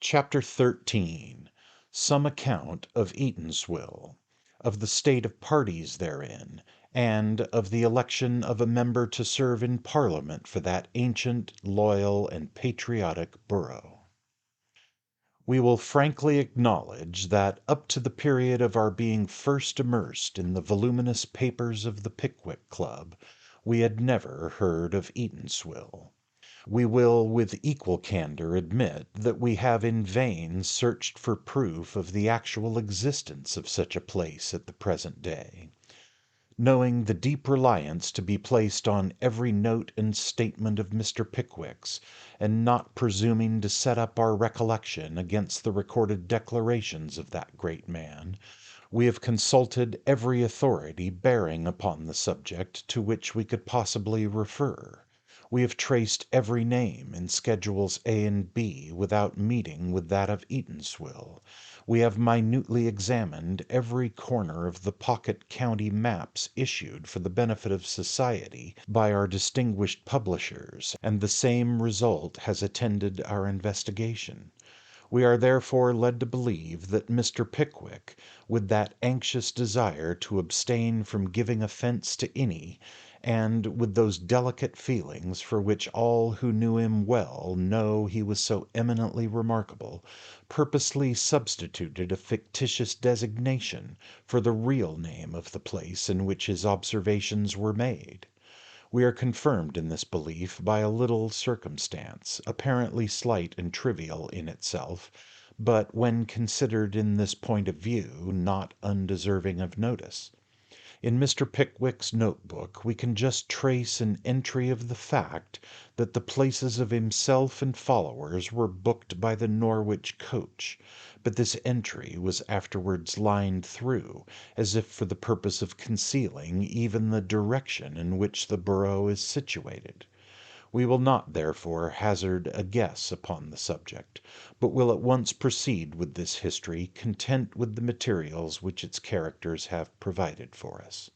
Chapter 13. Some Account of Eatanswill, of the state of parties therein, and of the election of a member to serve in Parliament for that ancient, loyal, and patriotic borough. We will frankly acknowledge that up to the period of our being first immersed in the voluminous papers of the Pickwick Club, we had never heard of Eatanswill. We will with equal candour admit that we have in vain searched for proof of the actual existence of such a place at the present day. Knowing the deep reliance to be placed on every note and statement of Mr. Pickwick's, and not presuming to set up our recollection against the recorded declarations of that great man, we have consulted every authority bearing upon the subject to which we could possibly refer. We have traced every name in Schedules A and B without meeting with that of Eatanswill. We have minutely examined every corner of the pocket county maps issued for the benefit of society by our distinguished publishers, and the same result has attended our investigation. We are therefore led to believe that Mr. Pickwick, with that anxious desire to abstain from giving offence to any, and with those delicate feelings for which all who knew him well know he was so eminently remarkable, purposely substituted a fictitious designation for the real name of the place in which his observations were made. We are confirmed in this belief by a little circumstance, apparently slight and trivial in itself, but when considered in this point of view, not undeserving of notice. In Mr. Pickwick's notebook we can just trace an entry of the fact that the places of himself and followers were booked by the Norwich coach, but this entry was afterwards lined through, as if for the purpose of concealing even the direction in which the borough is situated. We will not, therefore, hazard a guess upon the subject, but will at once proceed with this history, content with the materials which its characters have provided for us.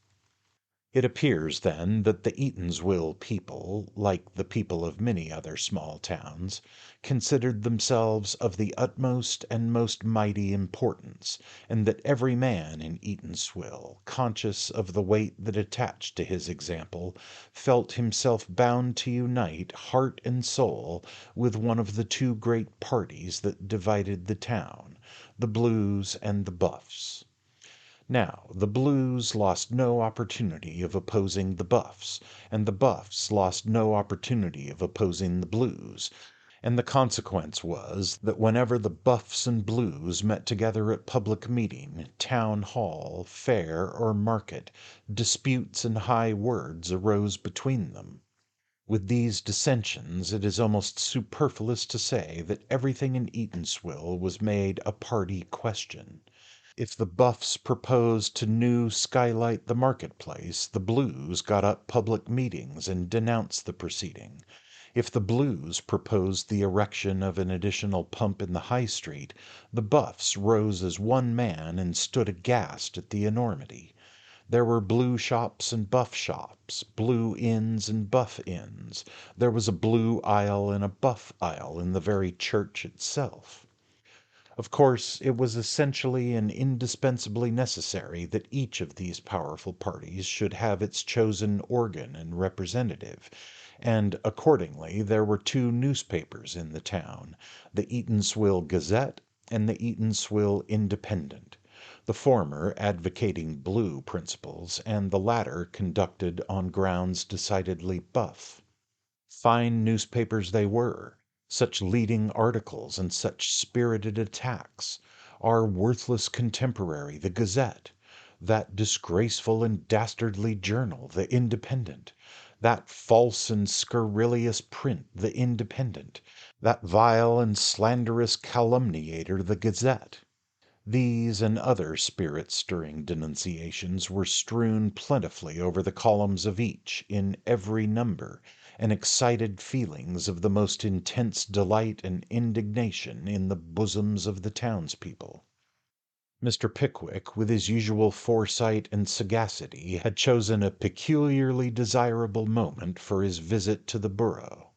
It appears, then, that the Eatanswill people, like the people of many other small towns, considered themselves of the utmost and most mighty importance, and that every man in Eatanswill, conscious of the weight that attached to his example, felt himself bound to unite heart and soul with one of the two great parties that divided the town, the Blues and the Buffs. Now, the Blues lost no opportunity of opposing the Buffs, and the Buffs lost no opportunity of opposing the Blues, and the consequence was that whenever the Buffs and Blues met together at public meeting, town hall, fair, or market, disputes and high words arose between them. With these dissensions it is almost superfluous to say that everything in Eatanswill was made a party question. If the Buffs proposed to new skylight the market-place, the Blues got up public meetings and denounced the proceeding. If the Blues proposed the erection of an additional pump in the High Street, the Buffs rose as one man and stood aghast at the enormity. There were Blue shops and Buff shops, Blue inns and Buff inns. There was a Blue aisle and a Buff aisle in the very church itself. Of course, it was essentially and indispensably necessary that each of these powerful parties should have its chosen organ and representative, and accordingly there were two newspapers in the town, the Eatanswill Gazette and the Eatanswill Independent, the former advocating Blue principles, and the latter conducted on grounds decidedly Buff. Fine newspapers they were. Such leading articles and such spirited attacks. Our worthless contemporary, the Gazette; that disgraceful and dastardly journal, the Independent; that false and scurrilous print, the Independent; that vile and slanderous calumniator, the Gazette. These and other spirit-stirring denunciations were strewn plentifully over the columns of each, in every number, and excited feelings of the most intense delight and indignation in the bosoms of the townspeople. Mr. Pickwick, with his usual foresight and sagacity, had chosen a peculiarly desirable moment for his visit to the borough.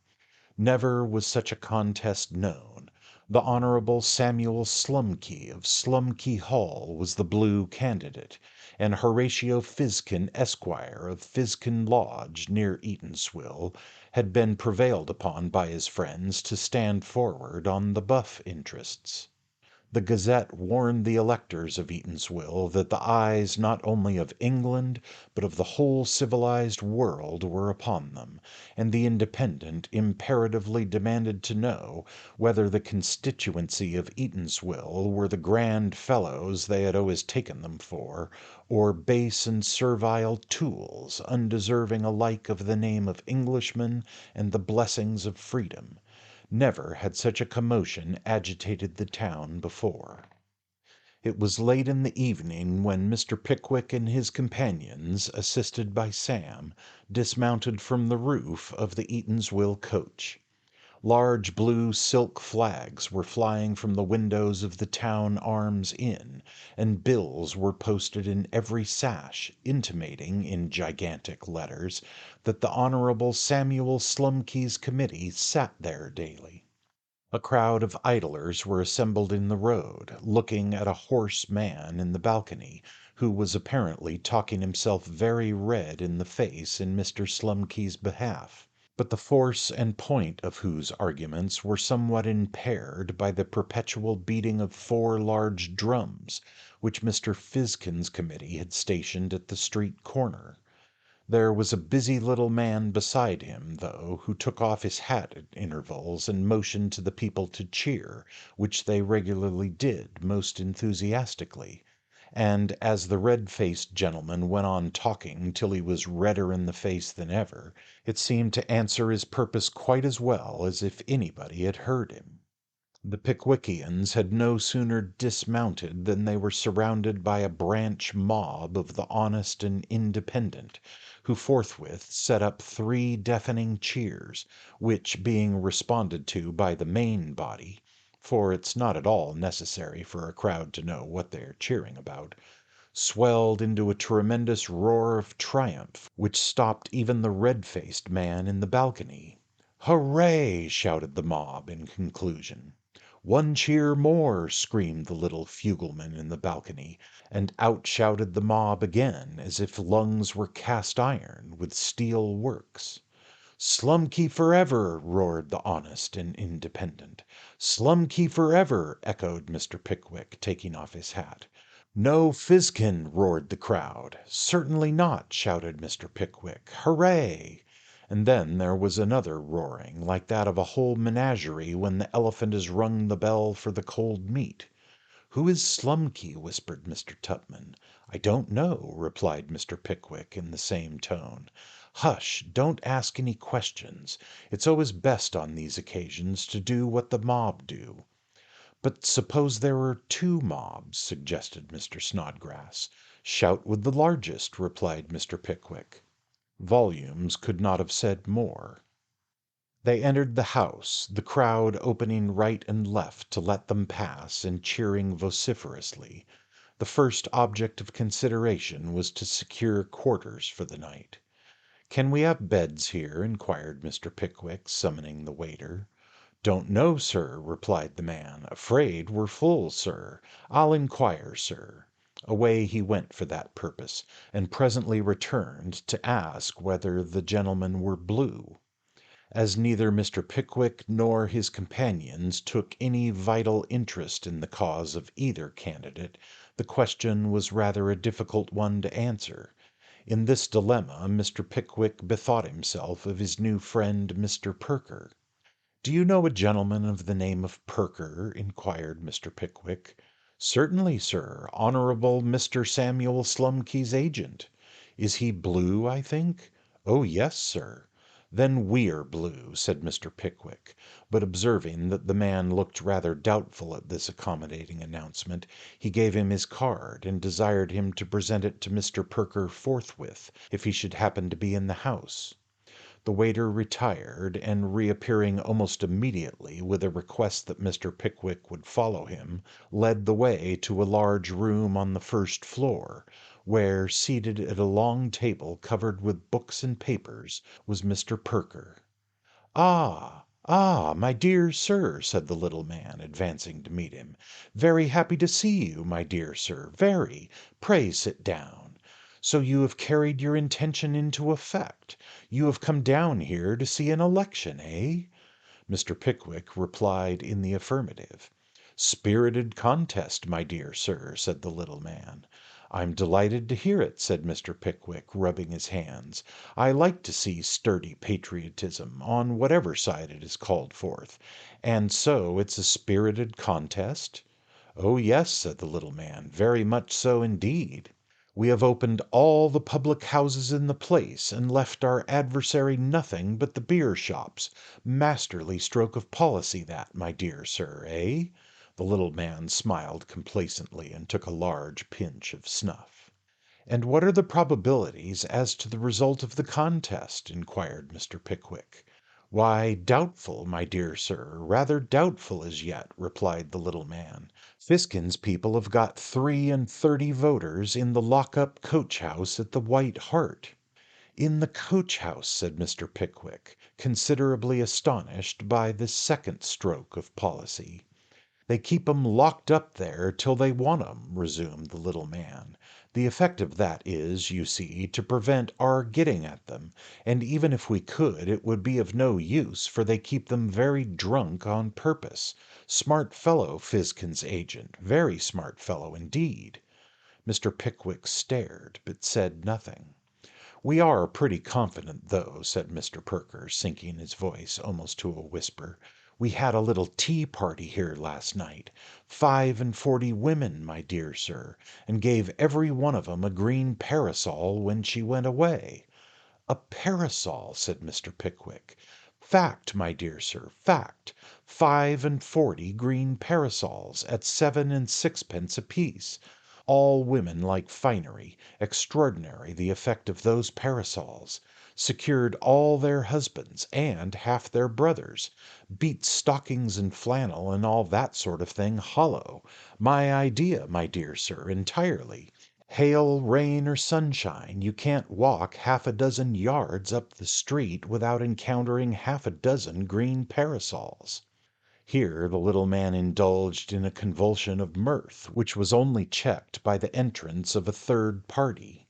Never was such a contest known. The Honorable Samuel Slumkey of Slumkey Hall was the blue candidate, and Horatio Fizkin, Esquire, of Fizkin Lodge, near Eatanswill, had been prevailed upon by his friends to stand forward on the buff interests. The Gazette warned the electors of Eatanswill that the eyes not only of England but of the whole civilized world were upon them, and the Independent imperatively demanded to know whether the constituency of Eatanswill were the grand fellows they had always taken them for, or base and servile tools, undeserving alike of the name of Englishmen and the blessings of freedom. Never had such a commotion agitated the town before. It was late in the evening when Mr. Pickwick and his companions, assisted by Sam, dismounted from the roof of the Eatanswill coach. Large blue silk flags were flying from the windows of the Town Arms Inn, and bills were posted in every sash, intimating, in gigantic letters, that the Honorable Samuel Slumkey's committee sat there daily. A crowd of idlers were assembled in the road, looking at a hoarse man in the balcony, who was apparently talking himself very red in the face in Mr. Slumkey's behalf, but the force and point of whose arguments were somewhat impaired by the perpetual beating of 4 large drums, which Mr. Fizkin's committee had stationed at the street corner. There was a busy little man beside him, though, who took off his hat at intervals and motioned to the people to cheer, which they regularly did most enthusiastically, and as the red-faced gentleman went on talking till he was redder in the face than ever, it seemed to answer his purpose quite as well as if anybody had heard him. The Pickwickians had no sooner dismounted than they were surrounded by a branch mob of the honest and independent, who forthwith set up 3 deafening cheers, which being responded to by the main body, for it's not at all necessary for a crowd to know what they are cheering about, swelled into a tremendous roar of triumph, which stopped even the red-faced man in the balcony. "Hooray!" shouted the mob in conclusion. "1 cheer more!" screamed the little fugleman in the balcony, and out shouted the mob again, as if lungs were cast iron with steel works. "Slumkey forever!" roared the honest and independent. "Slumkey forever!" echoed Mr. Pickwick, taking off his hat. "No Fizkin!" roared the crowd. "Certainly not!" shouted Mr. Pickwick. "Hooray!" And then there was another roaring, like that of a whole menagerie when the elephant has rung the bell for the cold meat. "Who is Slumkey?" whispered Mr. Tupman. "I don't know," replied Mr. Pickwick in the same tone. "Hush! Don't ask any questions. It's always best on these occasions to do what the mob do." "But suppose there were 2 mobs?" suggested Mr. Snodgrass. "Shout with the largest," replied Mr. Pickwick. Volumes could not have said more. They entered the house, the crowd opening right and left to let them pass and cheering vociferously. The first object of consideration was to secure quarters for the night. "Can we have beds here?" inquired Mr. Pickwick, summoning the waiter. "Don't know, sir," replied the man. "Afraid we're full, sir. I'll inquire, sir." Away he went for that purpose, and presently returned to ask whether the gentlemen were blue. As neither Mr. Pickwick nor his companions took any vital interest in the cause of either candidate, the question was rather a difficult one to answer. In this dilemma Mr. Pickwick bethought himself of his new friend Mr. Perker. "Do you know a gentleman of the name of Perker?" inquired Mr. Pickwick. "Certainly, sir. Honorable Mr. Samuel Slumkey's agent. Is he blue, I think?" "Oh, yes, sir." "Then we're blue," said Mr. Pickwick, but observing that the man looked rather doubtful at this accommodating announcement, he gave him his card and desired him to present it to Mr. Perker forthwith, if he should happen to be in the house. The waiter retired, and reappearing almost immediately with a request that Mr. Pickwick would follow him, led the way to a large room on the first floor, where, seated at a long table covered with books and papers, was Mr. Perker. "Ah! Ah, my dear sir, said the little man, advancing to meet him. Very happy to see you, my dear sir, very. Pray sit down. So you have carried your intention into effect. You have come down here to see an election, eh? Mr. Pickwick replied in the affirmative. Spirited contest, my dear sir, said the little man. I'm delighted to hear it, said Mr. Pickwick, rubbing his hands. I like to see sturdy patriotism, on whatever side it is called forth. And so it's a spirited contest? Oh, yes, said the little man, very much so indeed. We have opened all the public houses in the place, and left our adversary nothing but the beer shops. Masterly stroke of policy that, my dear sir, eh? The little man smiled complacently and took a large pinch of snuff. And what are the probabilities as to the result of the contest? Inquired Mr. Pickwick. Why, doubtful, my dear sir, rather doubtful as yet, replied the little man. Fiskin's people have got 33 voters in the lock-up coach-house at the White Hart. In the coach-house, said Mr. Pickwick, considerably astonished by this second stroke of policy. They keep 'em locked up there till they want 'em, resumed the little man. The effect of that is, you see, to prevent our getting at them, and even if we could, it would be of no use, for they keep them very drunk on purpose. Smart fellow, Fizkin's agent, very smart fellow indeed. Mr. Pickwick stared, but said nothing. We are pretty confident, though, said Mr. Perker, sinking his voice almost to a whisper. We had a little tea party here last night, 45 women, my dear sir, and gave every one of 'em a green parasol when she went away. A parasol, said Mr. Pickwick. Fact, my dear sir, fact. 45 green parasols at 7 and 6 apiece. All women like finery. Extraordinary the effect of those parasols. Secured all their husbands, and half their brothers. Beat stockings and flannel and all that sort of thing hollow. My idea, my dear sir, entirely. Hail, rain, or sunshine, you can't walk half a dozen yards up the street without encountering half a dozen green parasols. Here the little man indulged in a convulsion of mirth, which was only checked by the entrance of a third party.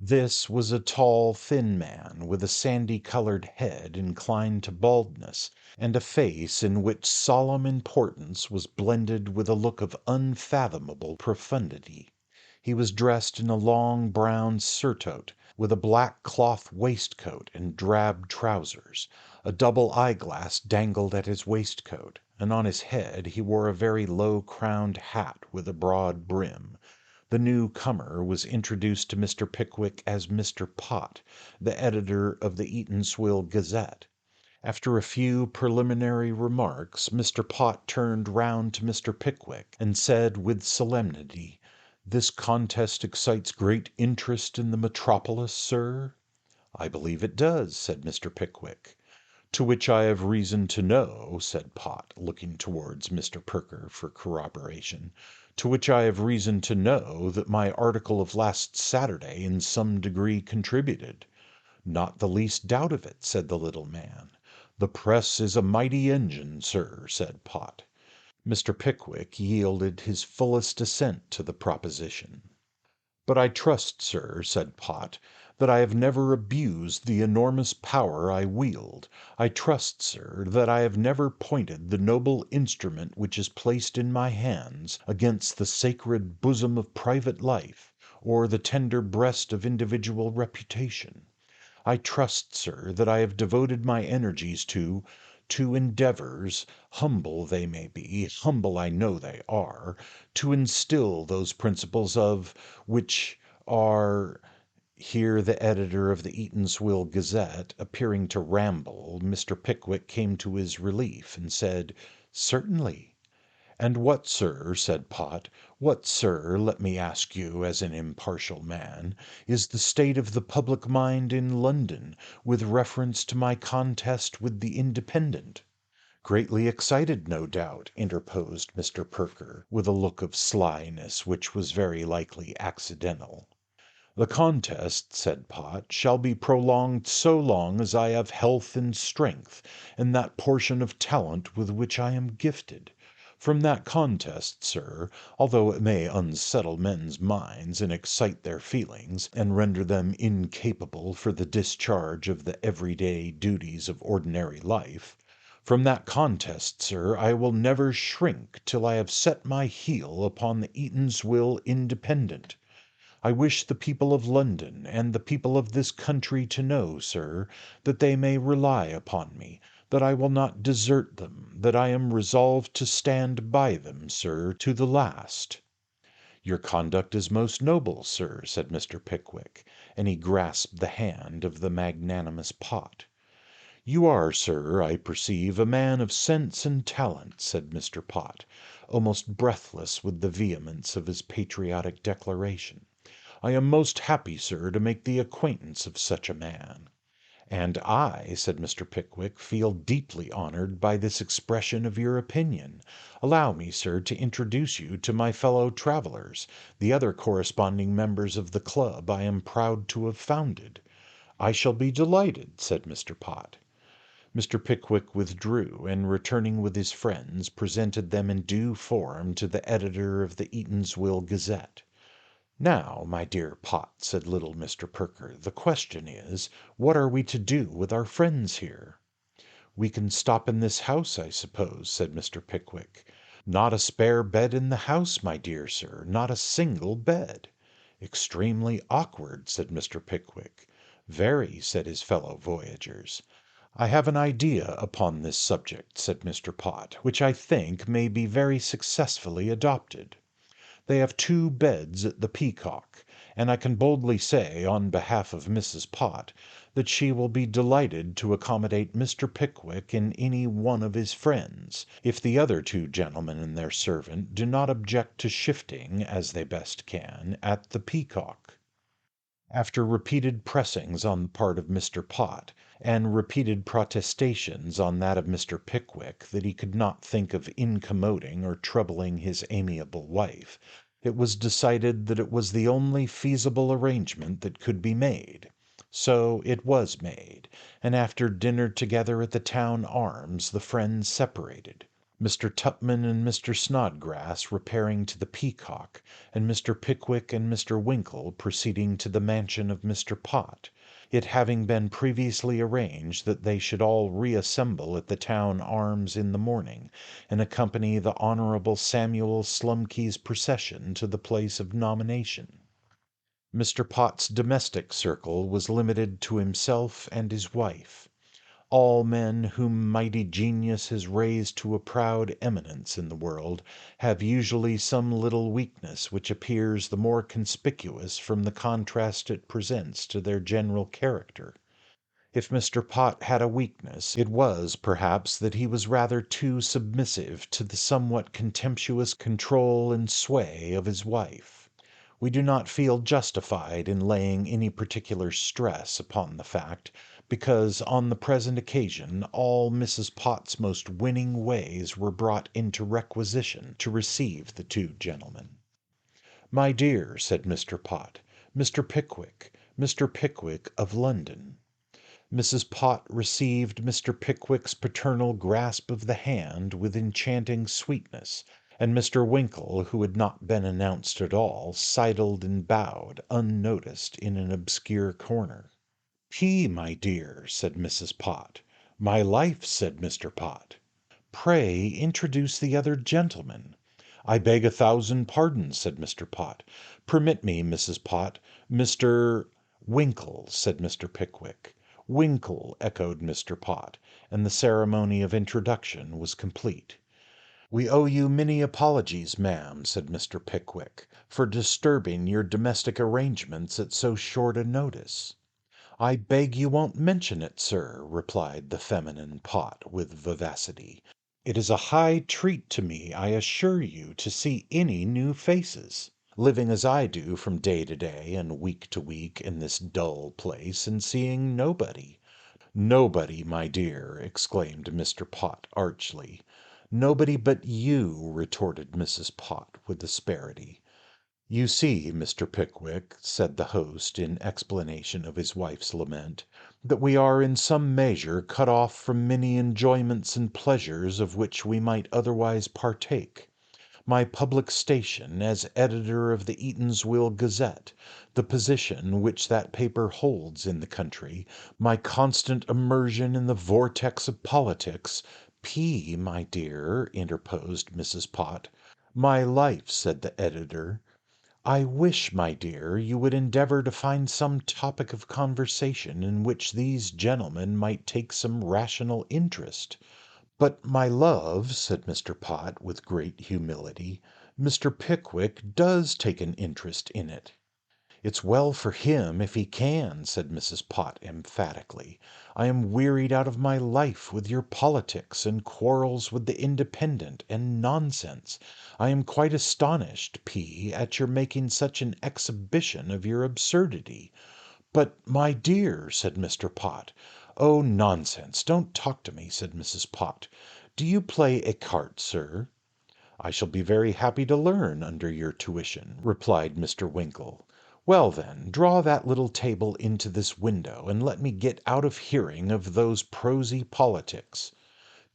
This was a tall, thin man, with a sandy-colored head inclined to baldness, and a face in which solemn importance was blended with a look of unfathomable profundity. He was dressed in a long brown surtout, with a black cloth waistcoat and drab trousers. A double eyeglass dangled at his waistcoat, and on his head he wore a very low-crowned hat with a broad brim. The new comer was introduced to Mr. Pickwick as Mr. Pott, the editor of the Eatanswill Gazette. After a few preliminary remarks, Mr. Pott turned round to Mr. Pickwick and said with solemnity, "This contest excites great interest in the metropolis, sir?" "I believe it does," said Mr. Pickwick. "To which I have reason to know," said Pott, looking towards Mr. Perker for corroboration, "to which I have reason to know that my article of last Saturday in some degree contributed." "Not the least doubt of it," said the little man. "The press is a mighty engine, sir," said Pott. Mr. Pickwick yielded his fullest assent to the proposition. "But I trust, sir," said Pott, "that I have never abused the enormous power I wield. I trust, sir, that I have never pointed the noble instrument which is placed in my hands against the sacred bosom of private life, or the tender breast of individual reputation. I trust, sir, that I have devoted my energies to endeavors, humble they may be, humble I know they are, to instill those principles of which are—" Here the editor of the Eatanswill Gazette, appearing to ramble, Mr. Pickwick came to his relief, and said, "Certainly." "And what, sir," said Pott, "what, sir, let me ask you as an impartial man, is the state of the public mind in London with reference to my contest with the Independent?" "Greatly excited, no doubt," interposed Mr. Perker, with a look of slyness which was very likely accidental. "The contest," said Pot, "shall be prolonged so long as I have health and strength, and that portion of talent with which I am gifted. From that contest, sir, although it may unsettle men's minds and excite their feelings, and render them incapable for the discharge of the everyday duties of ordinary life, from that contest, sir, I will never shrink till I have set my heel upon the Eatanswill Independent. I wish the people of London and the people of this country to know, sir, that they may rely upon me, that I will not desert them, that I am resolved to stand by them, sir, to the last." "Your conduct is most noble, sir," said Mr. Pickwick, and he grasped the hand of the magnanimous Pot. "You are, sir, I perceive, a man of sense and talent," said Mr. Pot, almost breathless with the vehemence of his patriotic declaration. "I am most happy, sir, to make the acquaintance of such a man." "And I," said Mr. Pickwick, "feel deeply honoured by this expression of your opinion. Allow me, sir, to introduce you to my fellow travellers, the other corresponding members of the club I am proud to have founded." "I shall be delighted," said Mr. Pot. Mr. Pickwick withdrew, and returning with his friends, presented them in due form to the editor of the Eatanswill Gazette. "Now, my dear Pot," said little Mr. Perker, "the question is, what are we to do with our friends here?" "We can stop in this house, I suppose," said Mr. Pickwick. "Not a spare bed in the house, my dear sir, not a single bed." "Extremely awkward," said Mr. Pickwick. "Very," said his fellow voyagers. "I have an idea upon this subject," said Mr. Pot, "which I think may be very successfully adopted. They have 2 beds at the Peacock, and I can boldly say, on behalf of Mrs. Pot, that she will be delighted to accommodate Mr. Pickwick and any one of his friends, if the other 2 gentlemen and their servant do not object to shifting, as they best can, at the Peacock." After repeated pressings on the part of Mr. Pot, and repeated protestations on that of Mr. Pickwick that he could not think of incommoding or troubling his amiable wife, it was decided that it was the only feasible arrangement that could be made. So it was made, and after dinner together at the Town Arms the friends separated. Mr. Tupman and Mr. Snodgrass repairing to the Peacock, and Mr. Pickwick and Mr. Winkle proceeding to the mansion of Mr. Pot, it having been previously arranged that they should all reassemble at the Town Arms in the morning, and accompany the Honourable Samuel Slumkey's procession to the place of nomination. Mr. Pot's domestic circle was limited to himself and his wife. All men whom mighty genius has raised to a proud eminence in the world have usually some little weakness which appears the more conspicuous from the contrast it presents to their general character. If Mr. Pot had a weakness, it was, perhaps, that he was rather too submissive to the somewhat contemptuous control and sway of his wife. We do not feel justified in laying any particular stress upon the fact, because on the present occasion all Mrs. Pot's most winning ways were brought into requisition to receive the 2 gentlemen. "My dear," said Mr. Pot, "Mr. Pickwick of London." Mrs. Pot received Mr. Pickwick's paternal grasp of the hand with enchanting sweetness, and Mr. Winkle, who had not been announced at all, sidled and bowed unnoticed in an obscure corner. "Tea, my dear," said Mrs. Pot. "My life," said Mr. Pot. "Pray introduce the other gentlemen." "I beg 1,000 pardons," said Mr. Pot. "Permit me, Mrs. Pot, Mr. "Winkle," said Mr. Pickwick. "Winkle," echoed Mr. Pot, and the ceremony of introduction was complete. "We owe you many apologies, ma'am," said Mr. Pickwick, "for disturbing your domestic arrangements at so short a notice." "I beg you won't mention it, sir," replied the feminine Pot with vivacity. "It is a high treat to me, I assure you, to see any new faces. Living as I do from day to day and week to week in this dull place, and seeing nobody." "Nobody, my dear!" exclaimed Mr. Pot archly. "Nobody but you," retorted Mrs. Pot with asperity. "You see, Mr. Pickwick," said the host, in explanation of his wife's lament, "that we are in some measure cut off from many enjoyments and pleasures of which we might otherwise partake. My public station as editor of the Eatanswill Gazette, the position which that paper holds in the country, my constant immersion in the vortex of politics—" "My dear," interposed Mrs. Pott. "My life," said the editor. "I wish, my dear, you would endeavour to find some topic of conversation in which these gentlemen might take some rational interest." "But, my love," said Mr. Pott, with great humility, "Mr. Pickwick does take an interest in it." "It's well for him if he can," said Mrs. Pott emphatically. "I am wearied out of my life with your politics and quarrels with the Independent and nonsense. I am quite astonished, at your making such an exhibition of your absurdity." "But, my dear," said Mr. Pott. "Oh, nonsense! Don't talk to me," said Mrs. Pott. "Do you play écarté, sir?" "I shall be very happy to learn under your tuition," replied Mr. Winkle. "Well, then, draw that little table into this window, and let me get out of hearing of those prosy politics."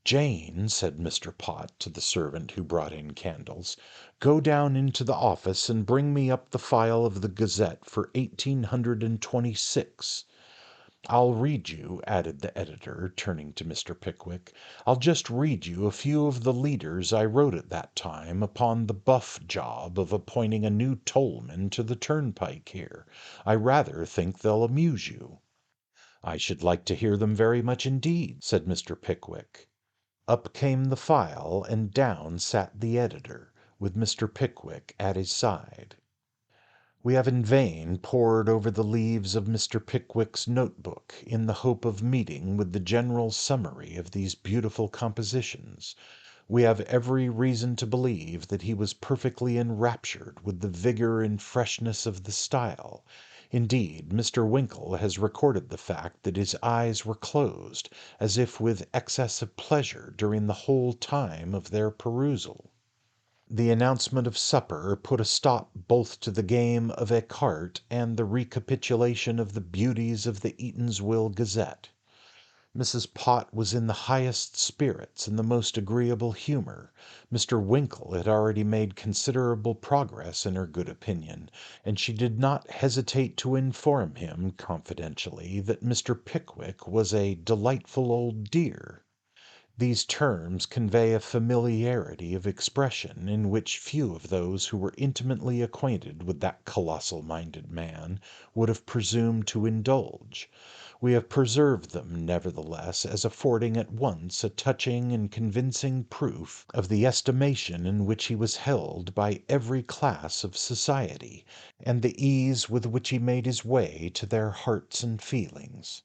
"Jane," said Mr. Pott to the servant who brought in candles, "go down into the office and bring me up the file of the Gazette for 1826. I'll read you," added the editor, turning to Mr. Pickwick, "I'll just read you a few of the leaders I wrote at that time upon the buff job of appointing a new tollman to the turnpike here. I rather think they'll amuse you." "I should like to hear them very much indeed," said Mr. Pickwick. Up came the file, and down sat the editor, with Mr. Pickwick at his side. We have in vain pored over the leaves of Mr. Pickwick's note-book in the hope of meeting with the general summary of these beautiful compositions. We have every reason to believe that he was perfectly enraptured with the vigour and freshness of the style. Indeed, Mr. Winkle has recorded the fact that his eyes were closed, as if with excess of pleasure, during the whole time of their perusal. The announcement of supper put a stop both to the game of écarté and the recapitulation of the beauties of the Eatanswill Gazette. Mrs. Pott was in the highest spirits and the most agreeable humour. Mr. Winkle had already made considerable progress in her good opinion, and she did not hesitate to inform him confidentially that Mr. Pickwick was a delightful old dear. These terms convey a familiarity of expression in which few of those who were intimately acquainted with that colossal-minded man would have presumed to indulge. We have preserved them, nevertheless, as affording at once a touching and convincing proof of the estimation in which he was held by every class of society, and the ease with which he made his way to their hearts and feelings.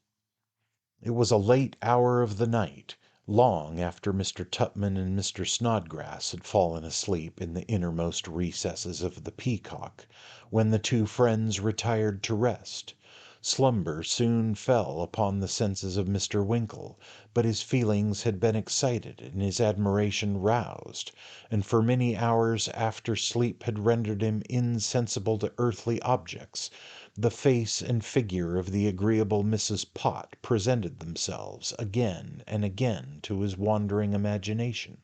It was a late hour of the night, long after Mr. Tupman and Mr. Snodgrass had fallen asleep in the innermost recesses of the Peacock, when the two friends retired to rest. Slumber soon fell upon the senses of Mr. Winkle, but his feelings had been excited and his admiration roused, and for many hours after sleep had rendered him insensible to earthly objects, the face and figure of the agreeable Mrs. Pott presented themselves again and again to his wandering imagination.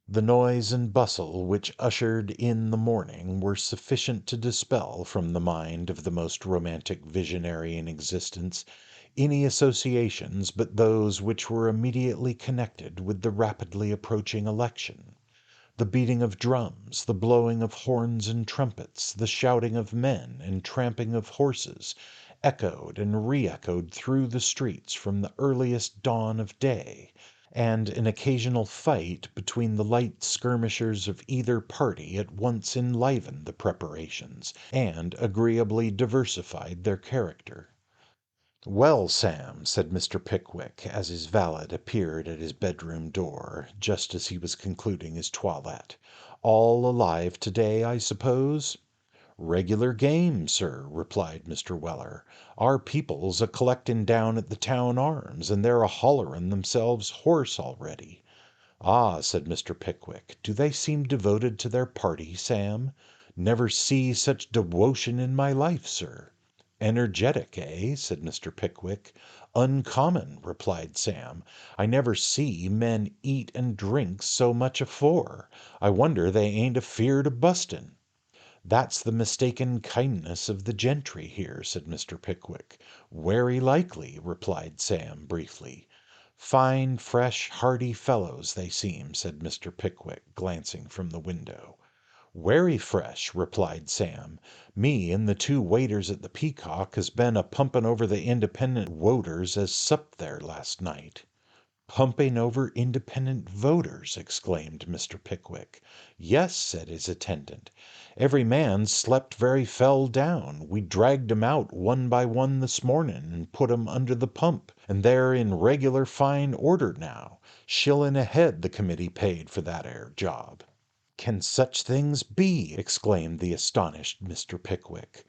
The noise and bustle which ushered in the morning were sufficient to dispel from the mind of the most romantic visionary in existence any associations but those which were immediately connected with the rapidly approaching election. The beating of drums, the blowing of horns and trumpets, the shouting of men and tramping of horses, echoed and re-echoed through the streets from the earliest dawn of day, and an occasional fight between the light skirmishers of either party at once enlivened the preparations, and agreeably diversified their character. "Well, Sam," said Mr. Pickwick, as his valet appeared at his bedroom door, just as he was concluding his toilette, "all alive to-day, I suppose?" "Regular game, sir," replied Mr. Weller. "Our people's a-collecting down at the Town Arms, and they're a-hollerin' themselves hoarse already." "Ah," said Mr. Pickwick, "do they seem devoted to their party, Sam?" Never see such dewotion in my life, sir." "Energetic, eh?" said Mr. Pickwick. "Uncommon," replied Sam. "I never see men eat and drink so much afore. I wonder they ain't afeard of bustin'." "That's the mistaken kindness of the gentry here," said Mr. Pickwick. "Werry likely," replied Sam briefly. "Fine, fresh, hearty fellows they seem," said Mr. Pickwick, glancing from the window. "Werry fresh," replied Sam. "Me and the two waiters at the Peacock has been a pumping over the independent woters as supped there last night." "Pumping over independent voters!" exclaimed Mr. Pickwick. "Yes," said his attendant. "Every man slept very fell down. We dragged 'em out one by one this mornin' and put 'em under the pump, and they're in regular fine order now. Shillin' a head the committee paid for that 'ere job." "Can such things be?" exclaimed the astonished Mr. Pickwick.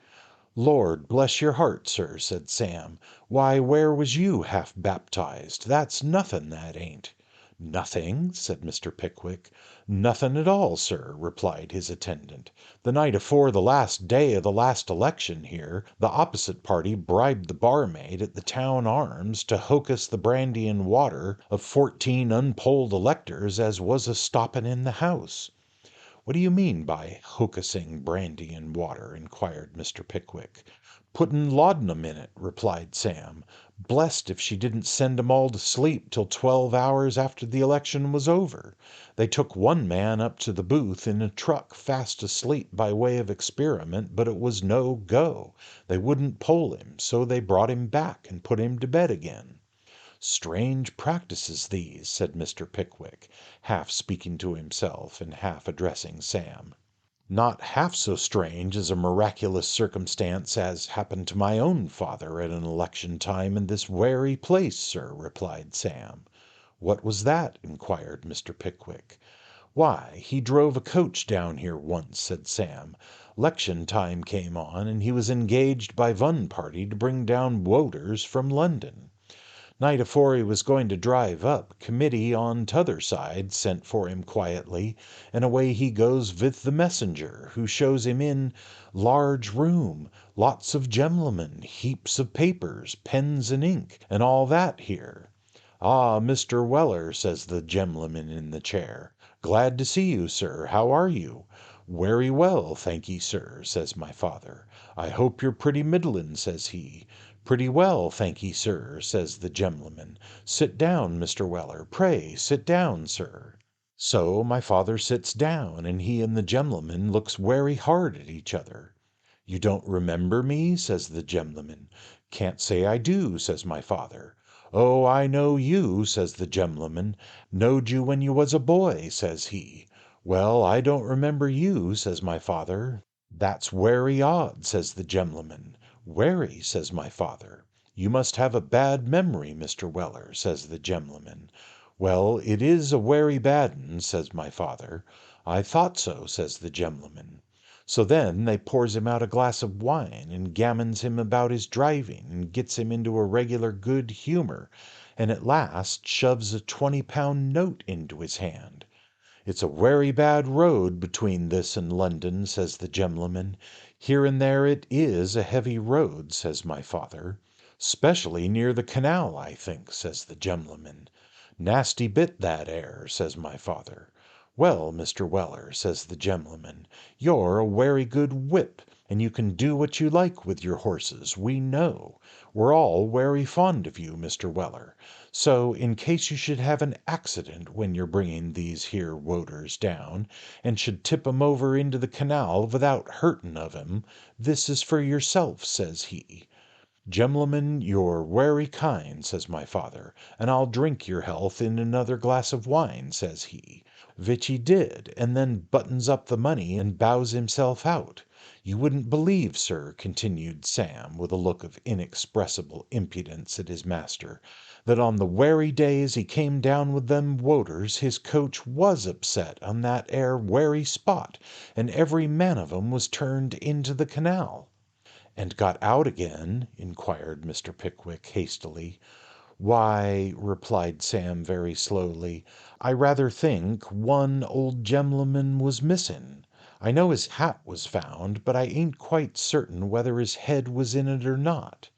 "Lord bless your heart, sir," said Sam. "Why, where was you half baptized? That's nothing, that ain't." "Nothing?" said Mr. Pickwick. "Nothing at all, sir," replied his attendant. "The night afore the last day of the last election here, the opposite party bribed the barmaid at the Town Arms to hocus the brandy and water of 14 unpolled electors as was a stoppin' in the house." "What do you mean by hocusing brandy and water?" inquired Mr. Pickwick. "Putting laudanum in it," replied Sam. "Blest if she didn't send 'em all to sleep till 12 hours after the election was over. They took one man up to the booth in a truck fast asleep by way of experiment, but it was no go. They wouldn't poll him, so they brought him back and put him to bed again." "Strange practices these," said Mr. Pickwick, half speaking to himself and half addressing Sam. "Not half so strange as a miraculous circumstance as happened to my own father at an election time in this werry place, sir," replied Sam. "What was that?" inquired Mr. Pickwick. "Why, he drove a coach down here once," said Sam. "'Lection time came on, and he was engaged by vun party to bring down woters from London. Night afore he was going to drive up, committee on t'other side sent for him quietly, and away he goes vith the messenger, who shows him in large room, lots of gemlemen, heaps of papers, pens and ink, and all that here. 'Ah, Mr. Weller,' says the gemleman in the chair. 'Glad to see you, sir. How are you?' 'Werry well, thank'ee, sir,' says my father. 'I hope you're pretty middlin',' says he. 'Pretty well, thank'ee, sir,' says the gemleman. 'Sit down, Mr. Weller. Pray sit down, sir.' So my father sits down, and he and the gemleman looks werry hard at each other. 'You don't remember me?' says the gemleman. 'Can't say I do,' says my father. 'Oh, I know you,' says the gemleman. 'Knowed you when you was a boy,' says he. 'Well, I don't remember you,' says my father. 'That's werry odd,' says the gemleman. 'Werry,' says my father. 'You must have a bad memory, Mr. Weller,' says the gemleman. 'Well, it is a werry bad un,' says my father. 'I thought so,' says the gemleman. So then they pours him out a glass of wine, and gammons him about his driving, and gets him into a regular good humour, and at last shoves a £20 note into his hand. 'It's a werry bad road between this and London,' says the gemleman. 'Here and there it is a heavy road,' says my father. ''Specially near the canal, I think,' says the gemleman. 'Nasty bit that 'ere,' says my father. 'Well, Mr. Weller,' says the gemleman, 'you're a werry good whip, and you can do what you like with your horses, we know. We're all werry fond of you, Mr. Weller. So, in case you should have an accident when you're bringing these here woters down, and should tip 'em over into the canal without hurtin' of 'em, this is for yourself,' says he. 'Gemleman, you're werry kind,' says my father, 'and I'll drink your health in another glass of wine,' says he. Vich he did, and then buttons up the money and bows himself out. You wouldn't believe, sir," continued Sam, with a look of inexpressible impudence at his master, "that on the werry day as he came down with them woters his coach was upset on that 'ere werry spot, and every man of 'em was turned into the canal." "And got out again?" inquired Mr. Pickwick hastily. "Why," replied Sam very slowly, "I rather think one old gemleman was missing. I know his hat was found, but I ain't quite certain whether his head was in it or not.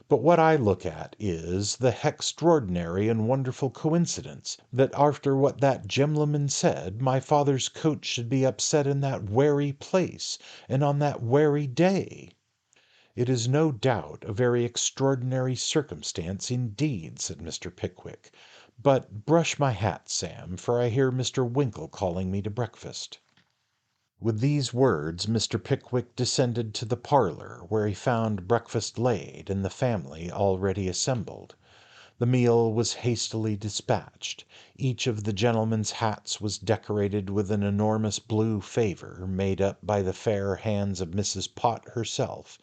But what I look at is the hextraordinary and wonderful coincidence that after what that gentleman said, my father's coach should be upset in that werry place, and on that werry day. It is no doubt a very extraordinary circumstance indeed, said Mr. Pickwick. But brush my hat, Sam, for I hear Mr. Winkle calling me to breakfast. With these words Mr. Pickwick descended to the parlour, where he found breakfast laid, and the family already assembled. The meal was hastily dispatched. Each of the gentlemen's hats was decorated with an enormous blue favour, made up by the fair hands of Mrs. Pott herself,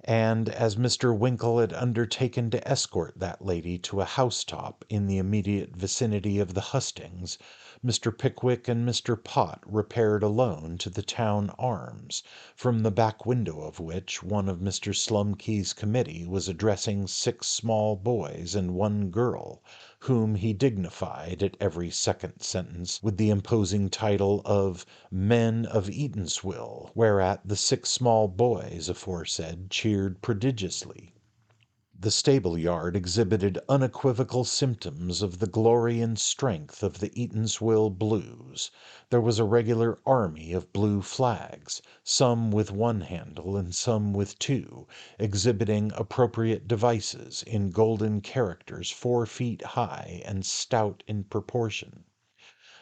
and as Mr. Winkle had undertaken to escort that lady to a housetop in the immediate vicinity of the hustings, Mr. Pickwick and Mr. Pott repaired alone to the town arms, from the back window of which one of Mr. Slumkey's committee was addressing 6 small boys and 1 girl, whom he dignified at every second sentence with the imposing title of Men of Eatanswill, whereat the 6 small boys aforesaid cheered prodigiously. The stable yard exhibited unequivocal symptoms of the glory and strength of the Eatanswill Blues. There was a regular army of blue flags, some with 1 handle and some with 2, exhibiting appropriate devices in golden characters 4 feet high and stout in proportion.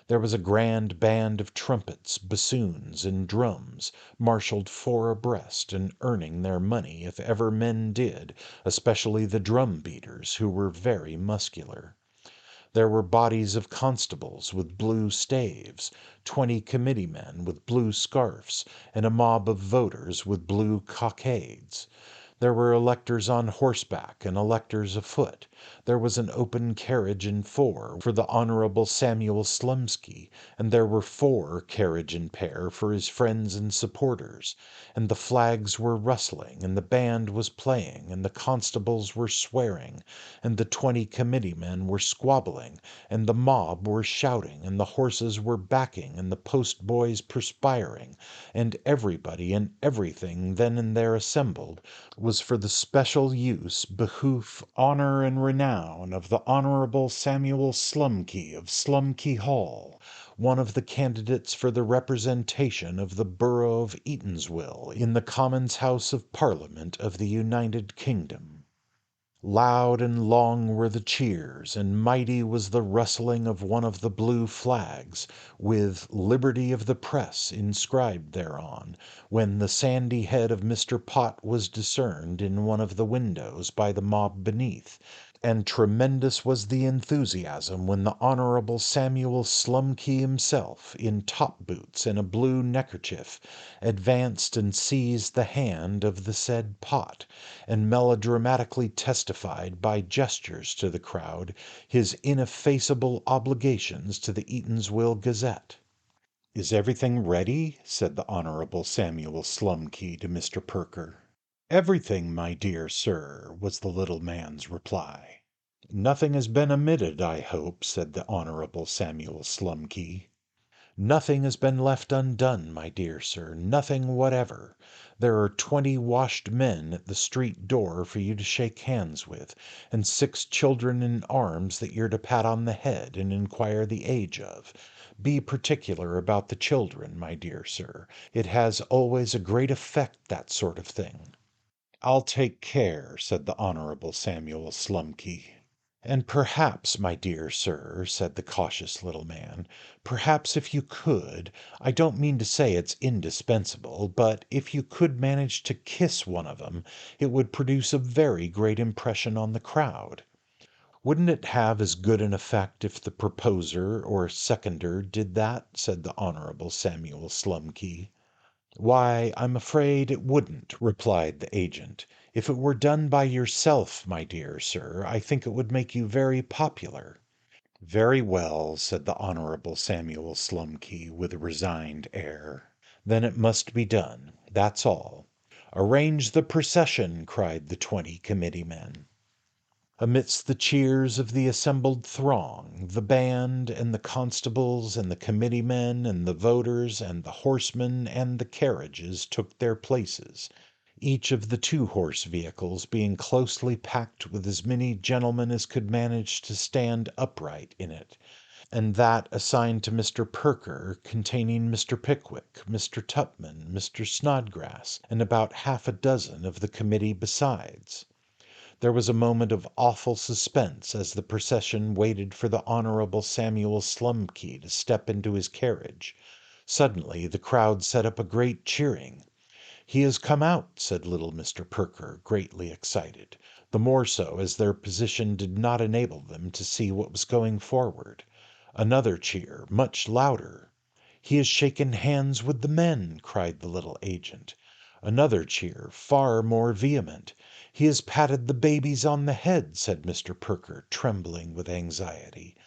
There was a grand band of trumpets, bassoons, and drums, marshalled 4 abreast, and earning their money if ever men did, especially the drum beaters, who were very muscular. There were bodies of constables with blue staves, 20 committee men with blue scarfs, and a mob of voters with blue cockades. There were electors on horseback and electors afoot. There was an open carriage and 4 for the Honourable Samuel Slumkey, and there were 4 carriage and pair for his friends and supporters, and the flags were rustling, and the band was playing, and the constables were swearing, and the 20 committee men were squabbling, and the mob were shouting, and the horses were backing, and the post boys perspiring, and everybody and everything then and there assembled was for the special use, behoof, honour, and renown of the Honourable Samuel Slumkey of Slumkey Hall, one of the candidates for the representation of the Borough of Eatanswill in the Commons' House of Parliament of the United Kingdom. Loud and long were the cheers, and mighty was the rustling of one of the blue flags, with "Liberty of the Press" inscribed thereon, when the sandy head of Mr. Pott was discerned in one of the windows by the mob beneath, and tremendous was the enthusiasm when the Honourable Samuel Slumkey himself, in top boots and a blue neckerchief, advanced and seized the hand of the said Pott, and melodramatically testified by gestures to the crowd his ineffaceable obligations to the Eatanswill Gazette. "Is everything ready?" said the Honourable Samuel Slumkey to Mr. Perker. "Everything, my dear sir," was the little man's reply. "Nothing has been omitted, I hope," said the Honourable Samuel Slumkey. "Nothing has been left undone, my dear sir, nothing whatever. There are 20 washed men at the street door for you to shake hands with, and 6 children in arms that you're to pat on the head and inquire the age of. Be particular about the children, my dear sir. It has always a great effect, that sort of thing." "I'll take care," said the Honourable Samuel Slumkey. "And perhaps, my dear sir," said the cautious little man, "perhaps if you could, I don't mean to say it's indispensable, but if you could manage to kiss one of 'em, it would produce a very great impression on the crowd." "Wouldn't it have as good an effect if the proposer or seconder did that?" said the Honourable Samuel Slumkey. "Why, I'm afraid it wouldn't," replied the agent. "If it were done by yourself, my dear sir, I think it would make you very popular." "Very well," said the Honourable Samuel Slumkey, with a resigned air. "Then it must be done. That's all." "Arrange the procession," cried the 20 committee men. Amidst the cheers of the assembled throng, the band and the constables and the committeemen and the voters and the horsemen and the carriages took their places, each of the two-horse vehicles being closely packed with as many gentlemen as could manage to stand upright in it, and that assigned to Mr. Perker containing Mr. Pickwick, Mr. Tupman, Mr. Snodgrass, and about half a dozen of the committee besides. There was a moment of awful suspense as the procession waited for the Honourable Samuel Slumkey to step into his carriage. Suddenly the crowd set up a great cheering. "He has come out," said little Mr. Perker, greatly excited, the more so as their position did not enable them to see what was going forward. Another cheer, much louder. "He has shaken hands with the men," cried the little agent. Another cheer, far more vehement. "He has patted the babies on the head," said Mr. Perker, trembling with anxiety.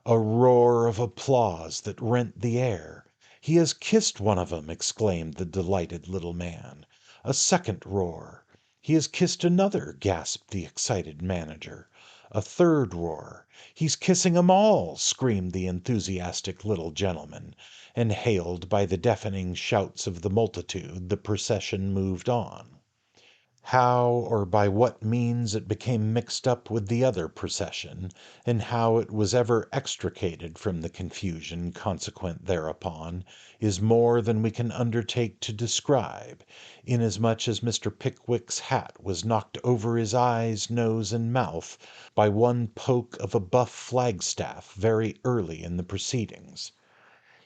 A roar of applause that rent the air. "He has kissed one of 'em," exclaimed the delighted little man. A second roar. "He has kissed another," gasped the excited manager. A third roar. "He's kissing 'em all," screamed the enthusiastic little gentleman, and hailed by the deafening shouts of the multitude, the procession moved on. How or by what means it became mixed up with the other procession, and how it was ever extricated from the confusion consequent thereupon, is more than we can undertake to describe, inasmuch as Mr. Pickwick's hat was knocked over his eyes, nose, and mouth by one poke of a buff flagstaff very early in the proceedings.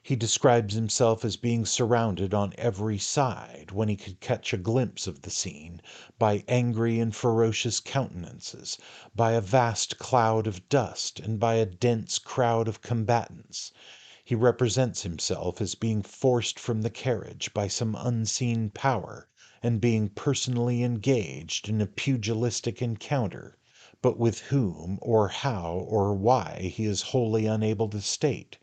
He describes himself as being surrounded on every side, when he could catch a glimpse of the scene, by angry and ferocious countenances, by a vast cloud of dust, and by a dense crowd of combatants. He represents himself as being forced from the carriage by some unseen power, and being personally engaged in a pugilistic encounter, but with whom, or how, or why, he is wholly unable to state.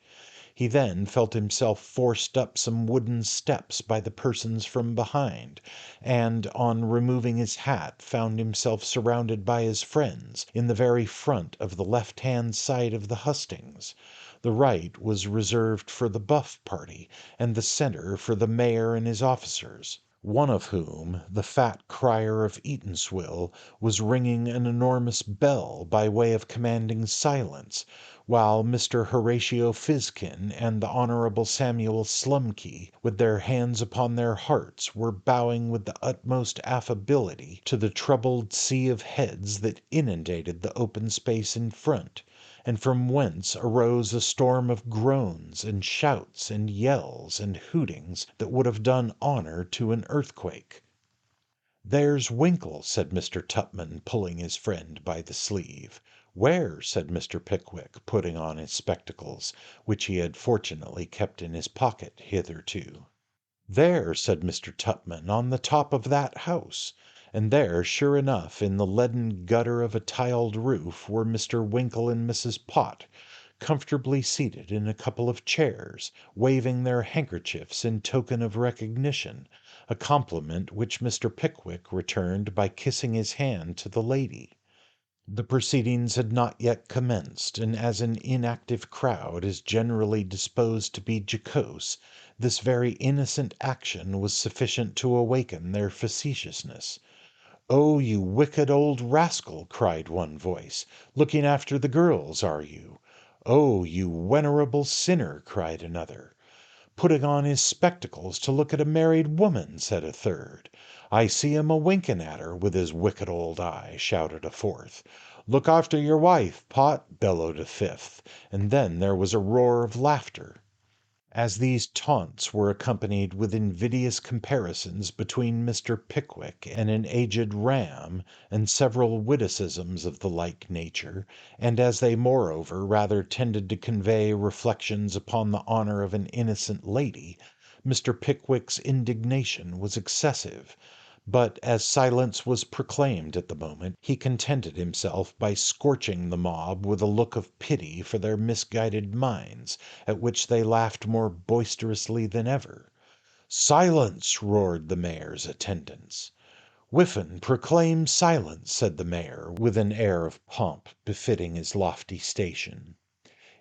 He then felt himself forced up some wooden steps by the persons from behind, and on removing his hat found himself surrounded by his friends in the very front of the left-hand side of the hustings. The right was reserved for the Buff party, and the centre for the mayor and his officers, one of whom, the fat crier of Eatanswill, was ringing an enormous bell by way of commanding silence, while Mr. Horatio Fizkin and the Honourable Samuel Slumkey, with their hands upon their hearts, were bowing with the utmost affability to the troubled sea of heads that inundated the open space in front, and from whence arose a storm of groans and shouts and yells and hootings that would have done honour to an earthquake. "There's Winkle," said Mr. Tupman, pulling his friend by the sleeve. "Where?" said Mr. Pickwick, putting on his spectacles, which he had fortunately kept in his pocket hitherto. "There," said Mr. Tupman, "on the top of that house." And there, sure enough, in the leaden gutter of a tiled roof, were Mr. Winkle and Mrs. Pott, comfortably seated in a couple of chairs, waving their handkerchiefs in token of recognition, a compliment which Mr. Pickwick returned by kissing his hand to the lady. The proceedings had not yet commenced, and as an inactive crowd is generally disposed to be jocose, this very innocent action was sufficient to awaken their facetiousness. "Oh, you wicked old rascal!" cried one voice. "Looking after the girls, are you?" "Oh, you wenerable sinner!" cried another. "Putting on his spectacles to look at a married woman," said a third. "I see him a-winking at her with his wicked old eye," shouted a fourth. "Look after your wife, Pot," bellowed a fifth, and then there was a roar of laughter. As these taunts were accompanied with invidious comparisons between Mr. Pickwick and an aged ram, and several witticisms of the like nature, and as they moreover rather tended to convey reflections upon the honour of an innocent lady, Mr. Pickwick's indignation was excessive. But as silence was proclaimed at the moment, he contented himself by scorching the mob with a look of pity for their misguided minds, at which they laughed more boisterously than ever. "Silence!" roared the mayor's attendants. "Whiffin proclaims silence," said the mayor, with an air of pomp befitting his lofty station.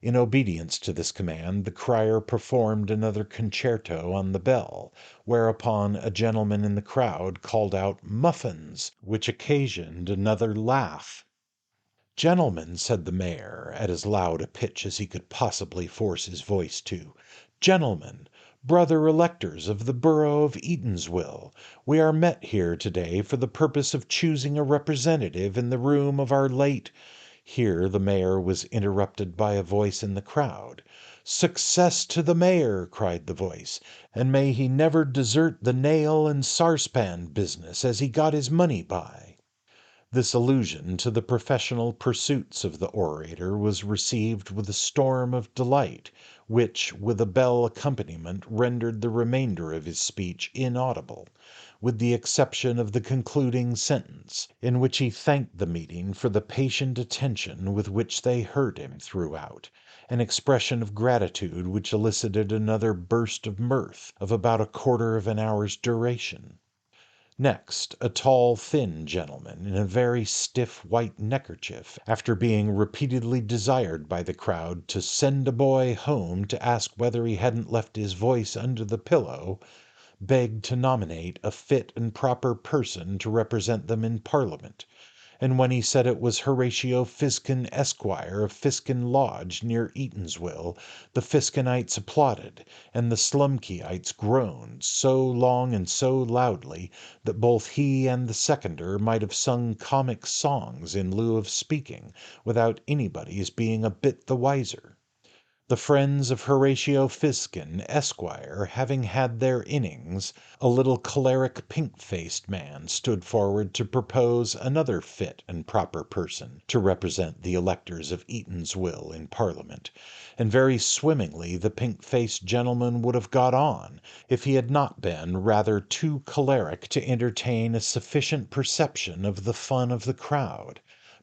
In obedience to this command, the crier performed another concerto on the bell, whereupon a gentleman in the crowd called out "Muffins," which occasioned another laugh. "Gentlemen," said the mayor, at as loud a pitch as he could possibly force his voice to, "gentlemen, brother electors of the Borough of Eatanswill, we are met here today for the purpose of choosing a representative in the room of our late—" Here the mayor was interrupted by a voice in the crowd. "Success to the mayor!" cried the voice, "and may he never desert the nail and sarspan business as he got his money by." This allusion to the professional pursuits of the orator was received with a storm of delight, which, with a bell accompaniment, rendered the remainder of his speech inaudible, with the exception of the concluding sentence, in which he thanked the meeting for the patient attention with which they heard him throughout, an expression of gratitude which elicited another burst of mirth of about a quarter of an hour's duration. Next, a tall, thin gentleman, in a very stiff white neckerchief, after being repeatedly desired by the crowd to send a boy home to ask whether he hadn't left his voice under the pillow, begged to nominate a fit and proper person to represent them in Parliament, and when he said it was Horatio Fizkin, Esquire, of Fizkin Lodge, near Eatanswill, the Fizkinites applauded, and the Slumkeyites groaned so long and so loudly that both he and the seconder might have sung comic songs in lieu of speaking, without anybody's being a bit the wiser. The friends of Horatio Fizkin, Esquire, having had their innings, a little choleric pink-faced man stood forward to propose another fit and proper person to represent the electors of Eatanswill in Parliament, and very swimmingly the pink-faced gentleman would have got on, if he had not been rather too choleric to entertain a sufficient perception of the fun of the crowd.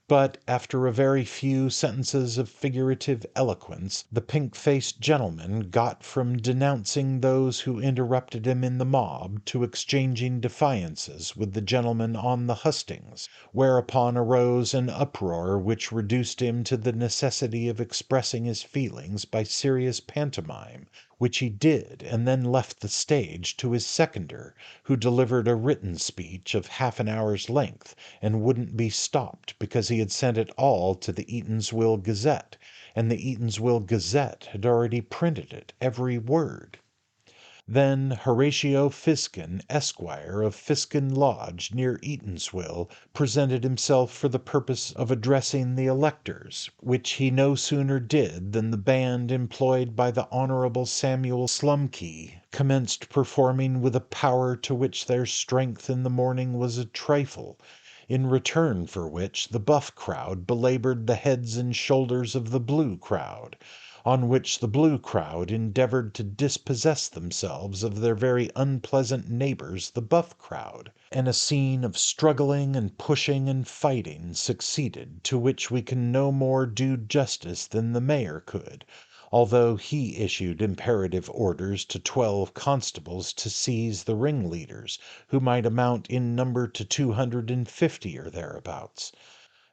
But after a very few sentences of figurative eloquence, the pink-faced gentleman got from denouncing those who interrupted him in the mob to exchanging defiances with the gentleman on the hustings, whereupon arose an uproar which reduced him to the necessity of expressing his feelings by serious pantomime, which he did, and then left the stage to his seconder, who delivered a written speech of half an hour's length, and wouldn't be stopped because he had sent it all to the Eatanswill Gazette, and the Eatanswill Gazette had already printed it, every word. Then Horatio Fizkin, Esquire, of Fizkin Lodge, near Eatanswill, presented himself for the purpose of addressing the electors, which he no sooner did than the band employed by the Honourable Samuel Slumkey commenced performing with a power to which their strength in the morning was a trifle, in return for which the buff crowd belaboured the heads and shoulders of the blue crowd, on which the blue crowd endeavoured to dispossess themselves of their very unpleasant neighbours the buff crowd, and a scene of struggling and pushing and fighting succeeded, to which we can no more do justice than the mayor could, although he issued imperative orders to 12 constables to seize the ringleaders, who might amount in number to 250 or thereabouts.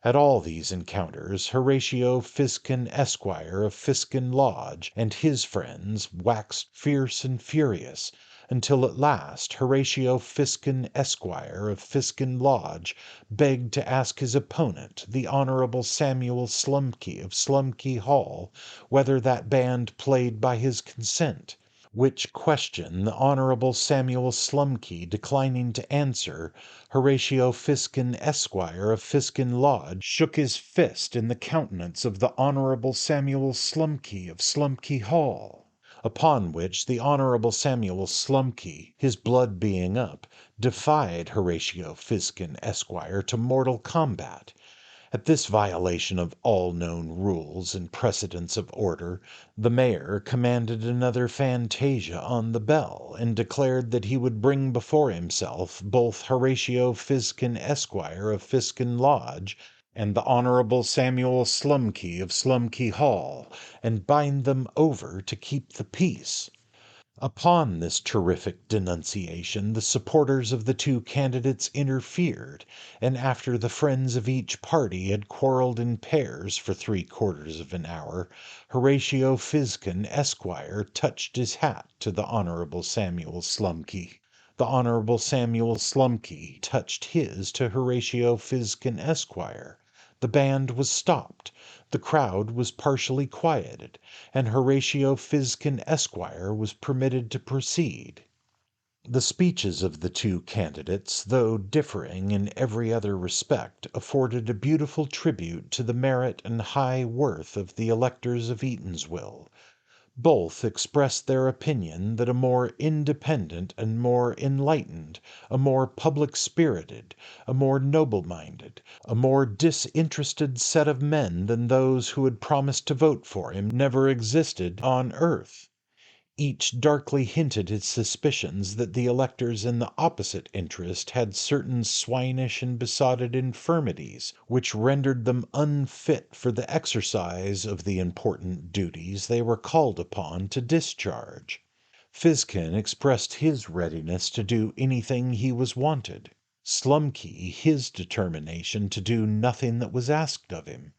At all these encounters Horatio Fizkin, Esquire, of Fizkin Lodge, and his friends waxed fierce and furious, until at last Horatio Fizkin, Esquire, of Fizkin Lodge, begged to ask his opponent, the Honourable Samuel Slumkey, of Slumkey Hall, whether that band played by his consent, which question the Honourable Samuel Slumkey declining to answer, Horatio Fizkin, Esquire, of Fizkin Lodge, shook his fist in the countenance of the Honourable Samuel Slumkey, of Slumkey Hall. Upon which the Honourable Samuel Slumkey, his blood being up, defied Horatio Fizkin, Esquire, to mortal combat. At this violation of all known rules and precedents of order, the mayor commanded another fantasia on the bell, and declared that he would bring before himself both Horatio Fizkin, Esquire, of Fizkin Lodge, and the Honourable Samuel Slumkey, of Slumkey Hall, and bind them over to keep the peace. Upon this terrific denunciation the supporters of the two candidates interfered, and after the friends of each party had quarrelled in pairs for 3/4 of an hour, Horatio Fizkin, Esquire, touched his hat to the Honourable Samuel Slumkey. The Honourable Samuel Slumkey touched his to Horatio Fizkin, Esquire. The band was stopped, the crowd was partially quieted, and Horatio Fizkin, Esquire, was permitted to proceed. The speeches of the two candidates, though differing in every other respect, afforded a beautiful tribute to the merit and high worth of the electors of Eatanswill. Both expressed their opinion that a more independent and more enlightened, a more public spirited, a more noble minded, a more disinterested set of men than those who had promised to vote for him never existed on earth. Each darkly hinted his suspicions that the electors in the opposite interest had certain swinish and besotted infirmities which rendered them unfit for the exercise of the important duties they were called upon to discharge. Fizkin expressed his readiness to do anything he was wanted; Slumkey his determination to do nothing that was asked of him.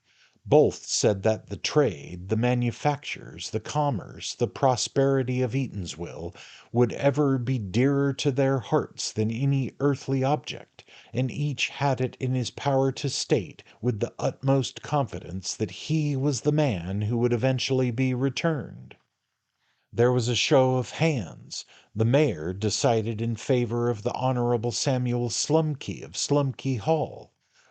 Both said that the trade, the manufactures, the commerce, the prosperity of Eatanswill would ever be dearer to their hearts than any earthly object, and each had it in his power to state, with the utmost confidence, that he was the man who would eventually be returned. There was a show of hands. The mayor decided in favour of the Honourable Samuel Slumkey of Slumkey Hall.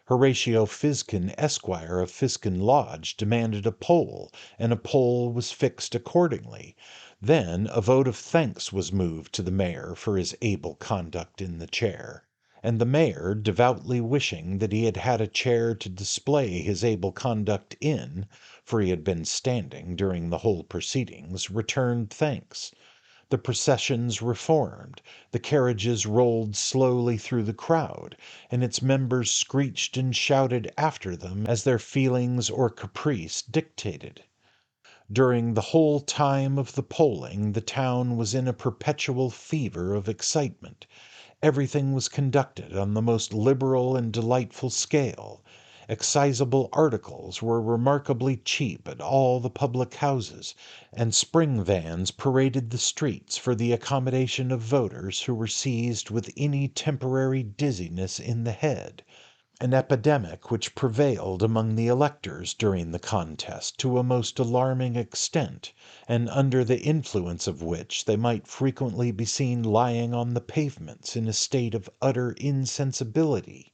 Horatio Fizkin, Esquire, of Fizkin Lodge, demanded a poll, and a poll was fixed accordingly. Then a vote of thanks was moved to the mayor for his able conduct in the chair, and the mayor, devoutly wishing that he had had a chair to display his able conduct in, for he had been standing during the whole proceedings, returned thanks. The processions reformed, the carriages rolled slowly through the crowd, and its members screeched and shouted after them as their feelings or caprice dictated. During the whole time of the polling the town was in a perpetual fever of excitement. Everything was conducted on the most liberal and delightful scale. Excisable articles were remarkably cheap at all the public houses, and spring vans paraded the streets for the accommodation of voters who were seized with any temporary dizziness in the head, an epidemic which prevailed among the electors during the contest to a most alarming extent, and under the influence of which they might frequently be seen lying on the pavements in a state of utter insensibility.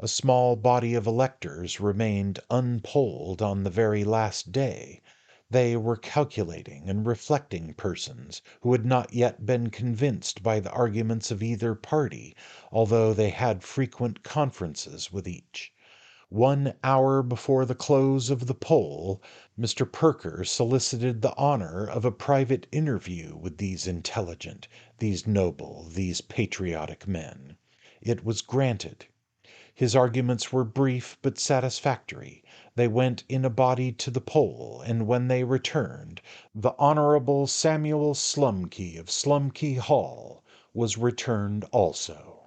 A small body of electors remained unpolled on the very last day. They were calculating and reflecting persons, who had not yet been convinced by the arguments of either party, although they had frequent conferences with each. 1 hour before the close of the poll, Mr. Perker solicited the honour of a private interview with these intelligent, these noble, these patriotic men. It was granted. His arguments were brief but satisfactory. They went in a body to the poll, and when they returned, the Honourable Samuel Slumkey of Slumkey Hall was returned also.